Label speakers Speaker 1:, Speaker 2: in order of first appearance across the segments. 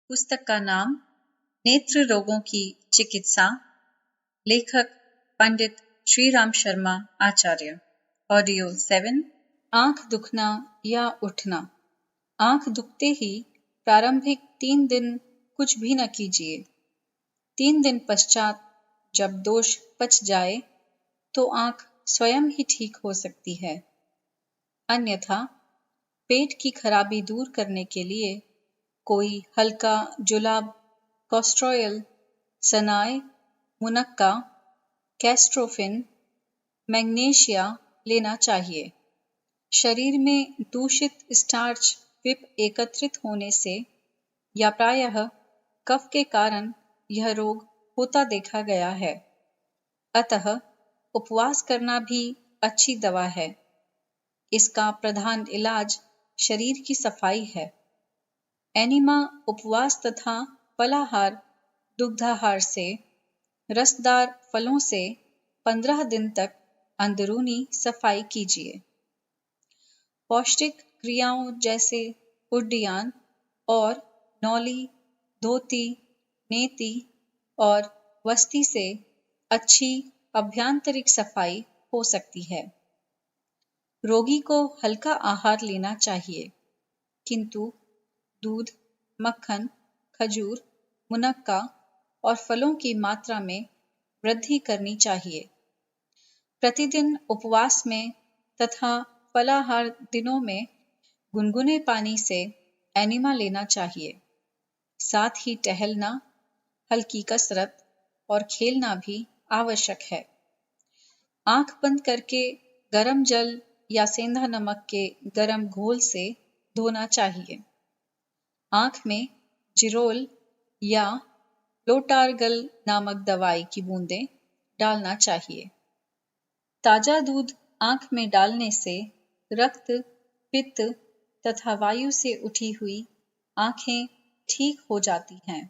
Speaker 1: पुस्तक का नाम नेत्र रोगों की चिकित्सा, लेखक पंडित श्रीराम शर्मा आचार्य। ऑडियो 7। आंख दुखना या उठना। आंख दुखते ही प्रारंभिक 3 दिन कुछ भी न कीजिए। 3 दिन पश्चात जब दोष पच जाए तो आंख स्वयं ही ठीक हो सकती है। अन्यथा पेट की खराबी दूर करने के लिए कोई हल्का जुलाब, कॉस्ट्रॉयल, सनाए, मुनक्का, कैस्ट्रोफिन, मैग्नीशिया लेना चाहिए। शरीर में दूषित स्टार्च विप एकत्रित होने से या प्रायः कफ के कारण यह रोग होता देखा गया है। अतः उपवास करना भी अच्छी दवा है। इसका प्रधान इलाज शरीर की सफाई है। एनिमा उपवास तथा फलाहार, दुग्धाहार से, रसदार फलों से 15 दिन तक अंदरूनी सफाई कीजिए। पौष्टिक क्रियाओं जैसे उड्डयन और नौली, धोती, नेति और वस्ती से अच्छी अभ्यंतरिक सफाई हो सकती है। रोगी को हल्का आहार लेना चाहिए, किंतु दूध, मक्खन, खजूर, मुनक्का और फलों की मात्रा में वृद्धि करनी चाहिए। प्रतिदिन उपवास में तथा फलाहार दिनों में गुनगुने पानी से एनिमा लेना चाहिए। साथ ही टहलना, हल्की कसरत और खेलना भी आवश्यक है। आंख बंद करके गर्म जल या सेंधा नमक के गर्म घोल से धोना चाहिए। आंख में जिरोल या लोटार्गल नामक दवाई की बूंदें डालना चाहिए। ताजा दूध आंख में डालने से रक्त, पित्त तथा वायु से उठी हुई आंखें ठीक हो जाती हैं।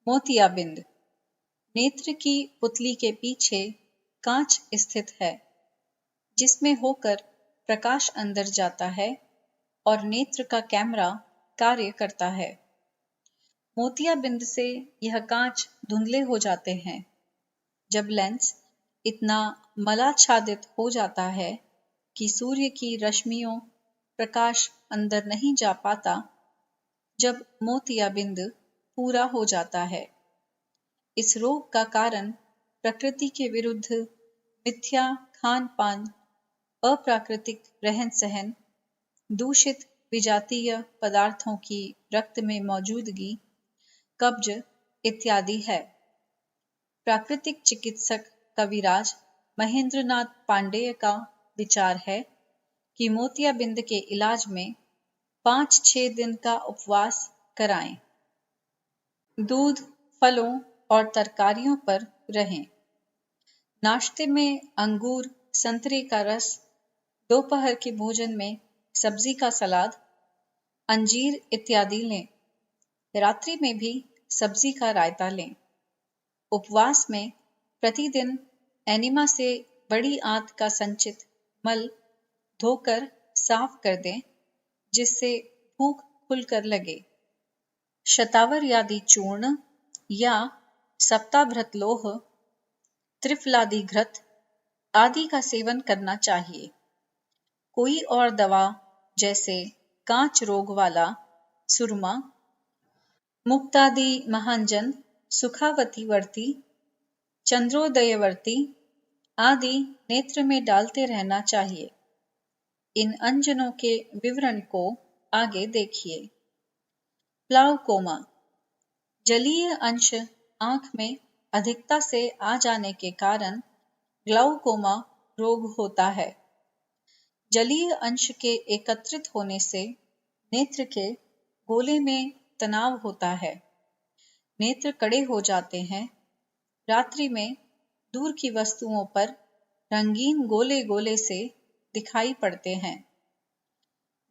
Speaker 1: मोतियाबिंद। नेत्र की पुतली के पीछे कांच स्थित है, जिसमें होकर प्रकाश अंदर जाता है और नेत्र का कैमरा कार्य करता है। मोतियाबिंद से यह कांच धुंधले हो जाते हैं। जब लेंस इतना मलाच्छादित हो जाता है कि सूर्य की रश्मियों प्रकाश अंदर नहीं जा पाता, जब मोतियाबिंद पूरा हो जाता है। इस रोग का कारण प्रकृति के विरुद्ध मिथ्या खान पान, अप्राकृतिक रहन सहन, दूषित विजातीय पदार्थों की रक्त में मौजूदगी, कब्ज इत्यादि है। प्राकृतिक चिकित्सक कविराज महेंद्रनाथ पांडेय का विचार है कि मोतियाबिंद के इलाज में 5-6 दिन का उपवास कराएं। दूध, फलों और तरकारियों पर रहें। नाश्ते में अंगूर, संतरे का रस, दोपहर के भोजन में सब्जी का सलाद, अंजीर इत्यादि लें। रात्रि में भी सब्जी का रायता लें। उपवास में प्रतिदिन एनिमा से बड़ी आंत का संचित मल धोकर साफ कर दें, जिससे भूख खुलकर लगे। शतावरयादि चूर्ण या सप्ताभृत लोह, त्रिफलादि घृत आदि का सेवन करना चाहिए। कोई और दवा जैसे कांच रोग वाला सुरमा, मुक्तादि महांजन, सुखावतीवर्ती, चंद्रोदयवर्ती आदि नेत्र में डालते रहना चाहिए। इन अंजनों के विवरण को आगे देखिए। ग्लाउकोमा। जलीय अंश आंख में अधिकता से आ जाने के कारण ग्लाउकोमा रोग होता है। जलीय अंश के एकत्रित होने से नेत्र के गोले में तनाव होता है। नेत्र कड़े हो जाते हैं। रात्रि में दूर की वस्तुओं पर रंगीन गोले गोले से दिखाई पड़ते हैं।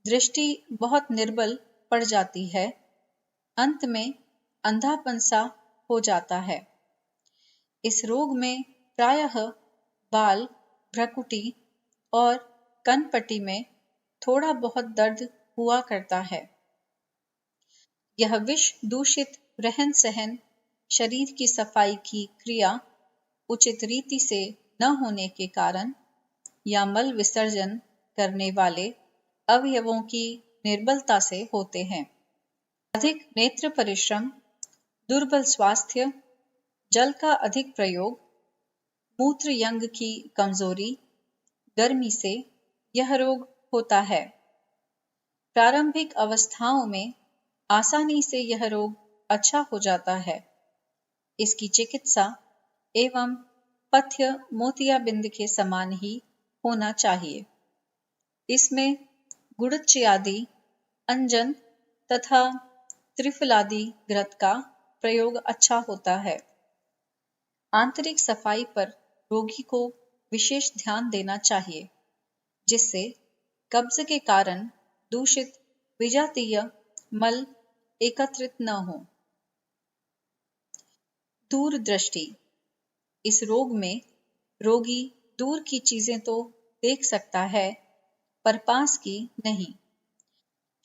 Speaker 1: दृष्टि बहुत निर्बल पड़ जाती है। अंत में अंधापन सा हो जाता है। इस रोग में प्रायः बाल, भ्रुकुटी और कनपट्टी में थोड़ा बहुत दर्द हुआ करता है। यह विष दूषित रहन सहन, शरीर की सफाई की क्रिया उचित रीति से न होने के कारण या मल विसर्जन करने वाले अवयवों की निर्बलता से होते हैं। अधिक नेत्र परिश्रम, दुर्बल स्वास्थ्य, जल का अधिक प्रयोग, मूत्र यंग की कमजोरी, गर्मी से यह रोग होता है। प्रारंभिक अवस्थाओं में आसानी से यह रोग अच्छा हो जाता है। इसकी चिकित्सा एवं पथ्य मोतियाबिंद के समान ही होना चाहिए। इसमें गुड़चयादि, अंजन तथा त्रिफलादि घृत का प्रयोग अच्छा होता है। आंतरिक सफाई पर रोगी को विशेष ध्यान देना चाहिए, जिससे कब्ज के कारण दूषित विजातीय मल एकत्रित न हो। दूरदृष्टि। इस रोग में रोगी दूर की चीजें तो देख सकता है, पर पास की नहीं।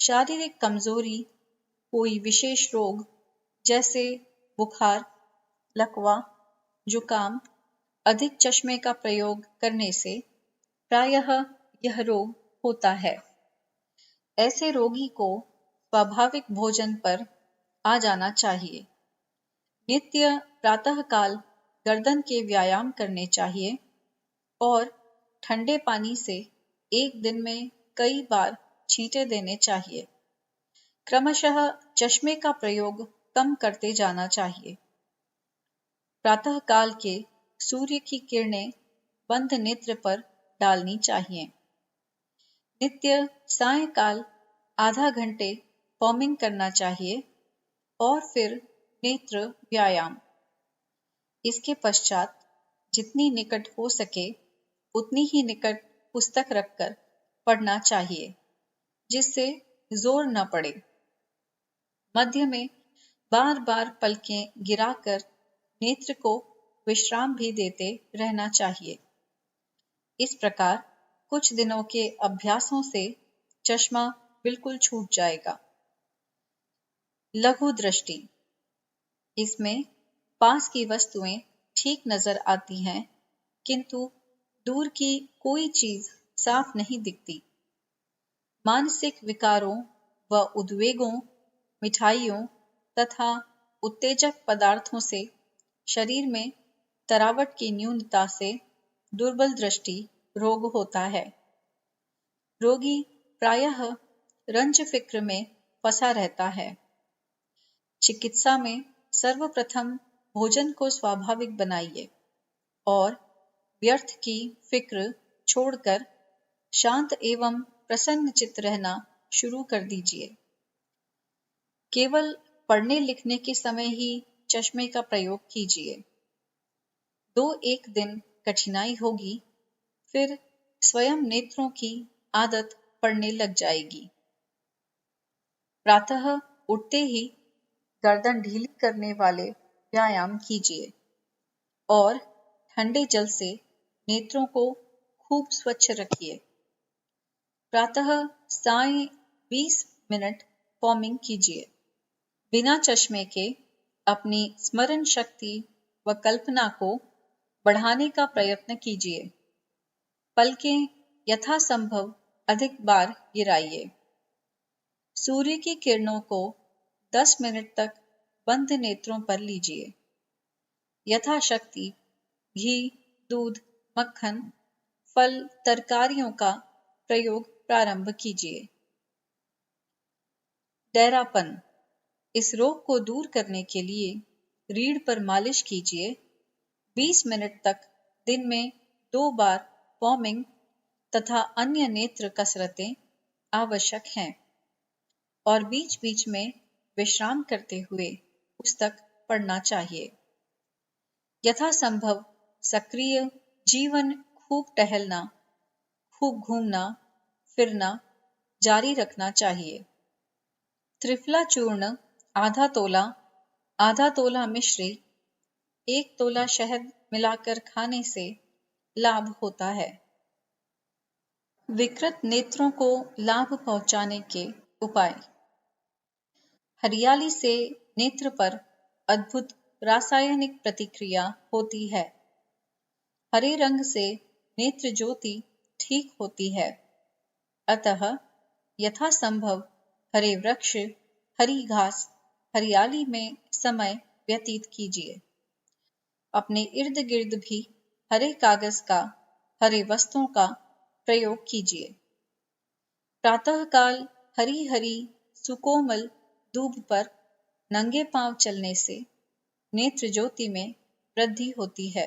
Speaker 1: शारीरिक कमजोरी, कोई विशेष रोग जैसे बुखार, लकवा, जुकाम, अधिक चश्मे का प्रयोग करने से प्रायः यह रोग होता है। ऐसे रोगी को स्वाभाविक भोजन पर आ जाना चाहिए। नित्य प्रातःकाल गर्दन के व्यायाम करने चाहिए और ठंडे पानी से एक दिन में कई बार छींटे देने चाहिए। क्रमशः चश्मे का प्रयोग कम करते जाना चाहिए। प्रातःकाल के सूर्य की किरणें बंद नेत्र पर डालनी चाहिए। नित्य सायंकाल आधा घंटे फॉर्मिंग करना चाहिए और फिर नेत्र व्यायाम। इसके पश्चात जितनी निकट हो सके उतनी ही निकट पुस्तक रखकर पढ़ना चाहिए, जिससे जोर न पड़े। मध्य में बार बार पलकें गिराकर नेत्र को विश्राम भी देते रहना चाहिए। इस प्रकार कुछ दिनों के अभ्यासों से चश्मा बिल्कुल छूट जाएगा। लघु दृष्टि। इसमें पास की वस्तुएं ठीक नजर आती हैं, किंतु दूर की कोई चीज साफ नहीं दिखती। मानसिक विकारों व उद्वेगों, मिठाइयों तथा उत्तेजक पदार्थों से शरीर में तरावट की न्यूनता से दुर्बल दृष्टि रोग होता है। रोगी प्रायः रंज फिक्र में फंसा रहता है। चिकित्सा में सर्वप्रथम भोजन को स्वाभाविक बनाइए और व्यर्थ की फिक्र छोड़कर शांत एवं प्रसन्न चित्त रहना शुरू कर दीजिए। केवल पढ़ने लिखने के समय ही चश्मे का प्रयोग कीजिए। 2-1 दिन कठिनाई होगी, फिर स्वयं नेत्रों की आदत पड़ने लग जाएगी। प्रातः उठते ही गर्दन ढीली करने वाले व्यायाम कीजिए और ठंडे जल से नेत्रों को खूब स्वच्छ रखिए। प्रातः साय 20 मिनट फॉर्मिंग कीजिए। बिना चश्मे के अपनी स्मरण शक्ति व कल्पना को बढ़ाने का प्रयत्न कीजिए। पलकें यथासंभव अधिक बार गिराइए। सूर्य की किरणों को 10 मिनट तक बंद नेत्रों पर लीजिए। यथाशक्ति घी, दूध, मक्खन, फल, तरकारियों का प्रयोग प्रारंभ कीजिए। डैरापन। इस रोग को दूर करने के लिए रीढ़ पर मालिश कीजिए। 20 मिनट तक दिन में 2 बार फॉर्मिंग तथा अन्य नेत्र कसरतें आवश्यक हैं और बीच बीच में विश्राम करते हुए पुस्तक पढ़ना चाहिए। यथासंभव सक्रिय जीवन, खूब टहलना, खूब घूमना फिरना जारी रखना चाहिए। त्रिफला चूर्ण आधा तोला मिश्री, 1 तोला शहद मिलाकर खाने से लाभ होता है। विकृत नेत्रों को लाभ पहुंचाने के उपाय। हरियाली से नेत्र पर अद्भुत रासायनिक प्रतिक्रिया होती है। हरे रंग से नेत्र ज्योति ठीक होती है। अतः यथासंभव हरे वृक्ष, हरी घास, हरियाली में समय व्यतीत कीजिए। अपने इर्द गिर्द भी हरे कागज का, हरे वस्त्रों का प्रयोग कीजिए। प्रातःकाल हरी हरी सुकोमल दूब पर नंगे पांव चलने से नेत्र ज्योति में वृद्धि होती है।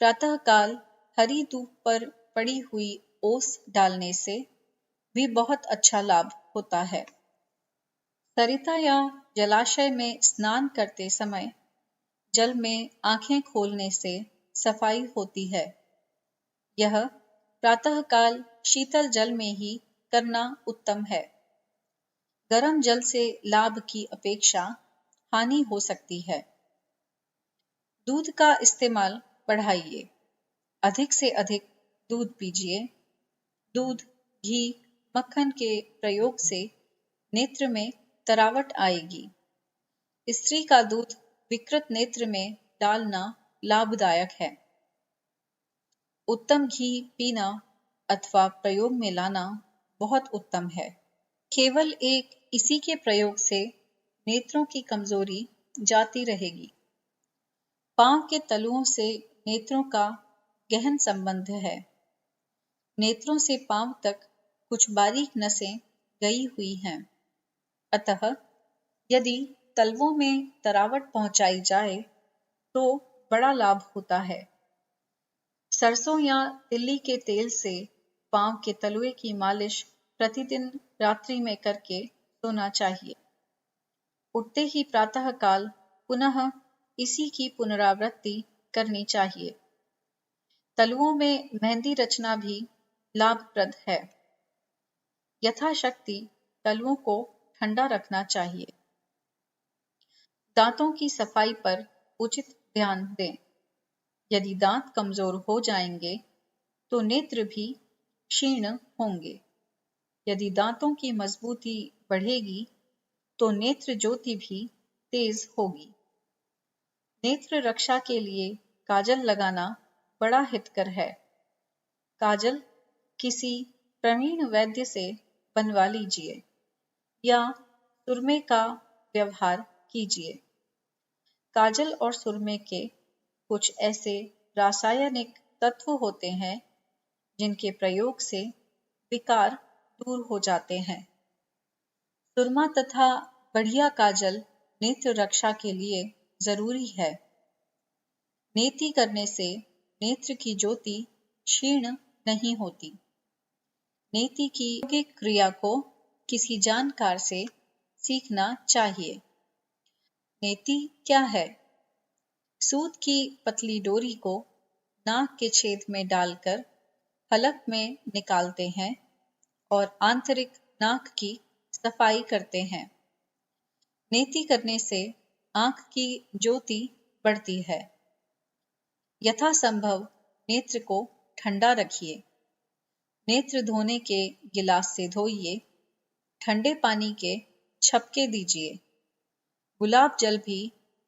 Speaker 1: प्रातःकाल हरी दूब पर पड़ी हुई ओस डालने से भी बहुत अच्छा लाभ होता है। सरिता या जलाशय में स्नान करते समय जल में आंखें खोलने से सफाई होती है। यह प्रातःकाल शीतल जल में ही करना उत्तम है। गर्म जल से लाभ की अपेक्षा हानि हो सकती है। दूध का इस्तेमाल बढ़ाइए। अधिक से अधिक दूध पीजिए। दूध, घी, मक्खन के प्रयोग से नेत्र में तरावट आएगी। स्त्री का दूध विकृत नेत्र में डालना लाभदायक है। उत्तम घी पीना अथवा प्रयोग में लाना बहुत उत्तम है। केवल एक इसी के प्रयोग से नेत्रों की कमजोरी जाती रहेगी। पांव के तलुओं से नेत्रों का गहन संबंध है। नेत्रों से पांव तक कुछ बारीक नसें गई हुई हैं। अतः यदि तलवों में तरावट पहुंचाई जाए तो बड़ा लाभ होता है। सरसों या तिल्ली के तेल से पांव के तलुए की मालिश प्रतिदिन रात्रि में करके सोना चाहिए। उठते ही प्रातःकाल पुनः इसी की पुनरावृत्ति करनी चाहिए। तलुओं में मेहंदी रचना भी लाभप्रद है। यथाशक्ति तलुओं को ठंडा रखना चाहिए। दांतों की सफाई पर उचित ध्यान दें। यदि दांत कमजोर हो जाएंगे तो नेत्र भी क्षीण होंगे। यदि दांतों की मजबूती बढ़ेगी तो नेत्र ज्योति भी तेज होगी। नेत्र रक्षा के लिए काजल लगाना बड़ा हितकर है। काजल किसी प्रवीण वैद्य से बनवा लीजिए या सुरमे का व्यवहार कीजिए। काजल और सुरमे के कुछ ऐसे रासायनिक तत्व होते हैं जिनके प्रयोग से विकार दूर हो जाते हैं। सुरमा तथा बढ़िया काजल नेत्र रक्षा के लिए जरूरी है। नेति करने से नेत्र की ज्योति क्षीण नहीं होती। नेति की यौगिक क्रिया को किसी जानकार से सीखना चाहिए। नेति क्या है? सूत की पतली डोरी को नाक के छेद में डालकर हलक में निकालते हैं और आंतरिक नाक की सफाई करते हैं। नेति करने से आंख की ज्योति बढ़ती है। यथासंभव नेत्र को ठंडा रखिए। नेत्र धोने के गिलास से धोइए। ठंडे पानी के छपके दीजिए। गुलाब जल भी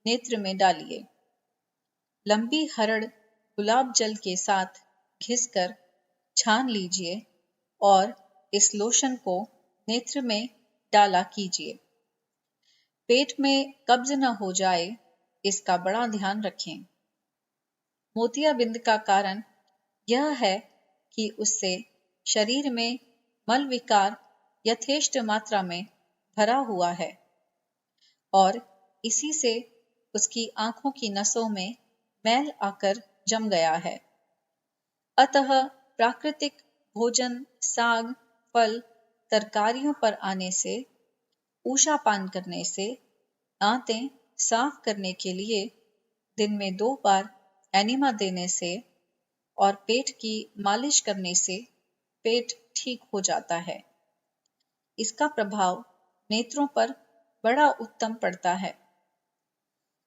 Speaker 1: नेत्र में डालिए। लंबी हरड़ गुलाब जल के साथ घिसकर छान लीजिए और इस लोशन को नेत्र में डाला कीजिए। पेट में कब्ज न हो जाए इसका बड़ा ध्यान रखें। मोतियाबिंद का कारण यह है कि उससे शरीर में मल विकार यथेष्ट मात्रा में भरा हुआ है और इसी से उसकी आंखों की नसों में मैल आकर जम गया है। अतः प्राकृतिक भोजन, साग, फल, तरकारियों पर आने से, ऊषापान करने से, दांतें साफ करने के लिए दिन में 2 बार एनिमा देने से और पेट की मालिश करने से पेट ठीक हो जाता है। इसका प्रभाव नेत्रों पर बड़ा उत्तम पड़ता है।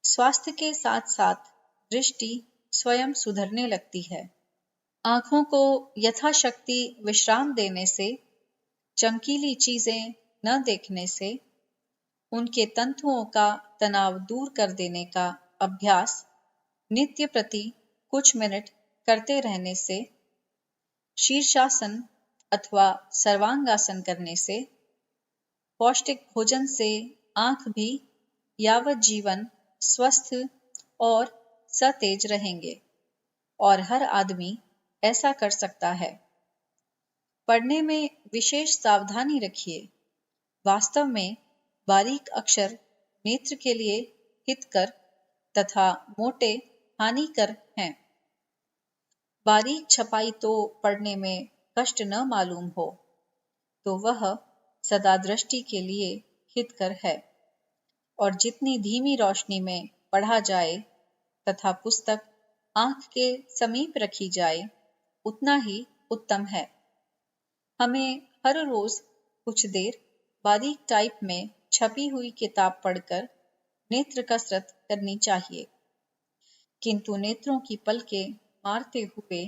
Speaker 1: स्वास्थ्य के साथ साथ दृष्टि स्वयं सुधरने लगती है। आंखों को यथाशक्ति विश्राम देने से, चमकीली चीजें न देखने से उनके तंतुओं का तनाव दूर कर देने का अभ्यास नित्य प्रति कुछ मिनट करते रहने से, शीर्षासन अथवा सर्वांगासन करने से, पौष्टिक भोजन से आंख भी यावत जीवन स्वस्थ और सतेज रहेंगे और हर आदमी ऐसा कर सकता है। पढ़ने में विशेष सावधानी रखिए। वास्तव में बारीक अक्षर नेत्र के लिए हितकर तथा मोटे हानिकर हैं। बारीक छपाई तो पढ़ने में कष्ट न मालूम हो तो वह सदा दृष्टि के लिए हितकर है, और जितनी धीमी रोशनी में पढ़ा जाए तथा पुस्तक आंख के समीप रखी जाए उतना ही उत्तम है। हमें हर रोज कुछ देर बारीक टाइप में छपी हुई किताब पढ़कर नेत्र कसरत करनी चाहिए, किंतु नेत्रों की पलकें मारते हुए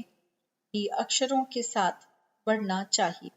Speaker 1: ही अक्षरों के साथ बढ़ना चाहिए।